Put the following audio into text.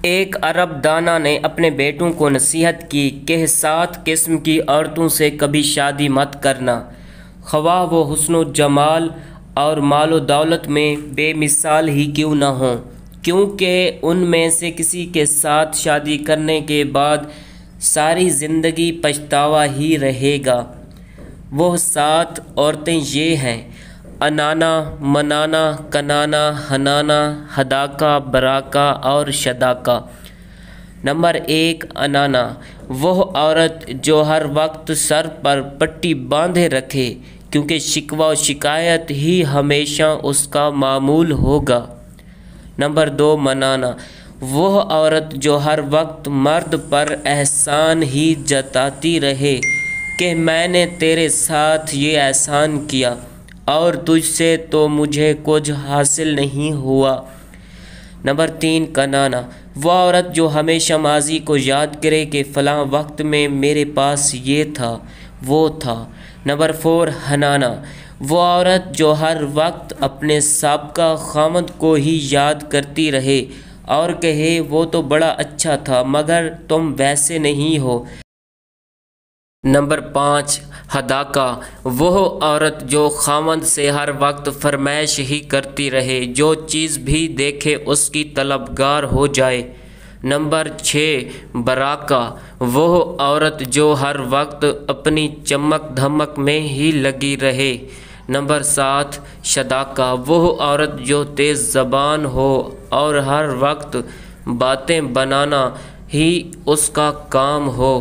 ایک عرب دانا نے اپنے بیٹوں کو نصیحت کی کہ 7 قسم کی عورتوں سے کبھی شادی مت کرنا، خواہ وہ حسن و جمال اور مال و دولت میں بے مثال ہی کیوں نہ ہوں، کیونکہ ان میں سے کسی کے ساتھ شادی کرنے کے بعد ساری زندگی پچھتاوا ہی رہے گا۔ وہ 7 عورتیں یہ ہیں: انانا، منانا، کنانا، حنانا، ہداکا، براکا اور شداکا۔ نمبر 1، انانا، وہ عورت جو ہر وقت سر پر پٹی باندھے رکھے، کیونکہ شکوہ و شکایت ہی ہمیشہ اس کا معمول ہوگا۔ نمبر 2، منانا، وہ عورت جو ہر وقت مرد پر احسان ہی جتاتی رہے کہ میں نے تیرے ساتھ یہ احسان کیا اور تجھ سے تو مجھے کچھ حاصل نہیں ہوا۔ نمبر 3، کنانا، وہ عورت جو ہمیشہ ماضی کو یاد کرے کہ فلاں وقت میں میرے پاس یہ تھا، وہ تھا۔ نمبر 4، حنانا، وہ عورت جو ہر وقت اپنے سابقہ خاوند کو ہی یاد کرتی رہے اور کہے وہ تو بڑا اچھا تھا مگر تم ویسے نہیں ہو۔ نمبر 5، ہداکا، وہ عورت جو خاوند سے ہر وقت فرمائش ہی کرتی رہے، جو چیز بھی دیکھے اس کی طلبگار ہو جائے۔ نمبر 6، براکا، وہ عورت جو ہر وقت اپنی چمک دھمک میں ہی لگی رہے۔ نمبر 7، شداکا، وہ عورت جو تیز زبان ہو اور ہر وقت باتیں بنانا ہی اس کا کام ہو۔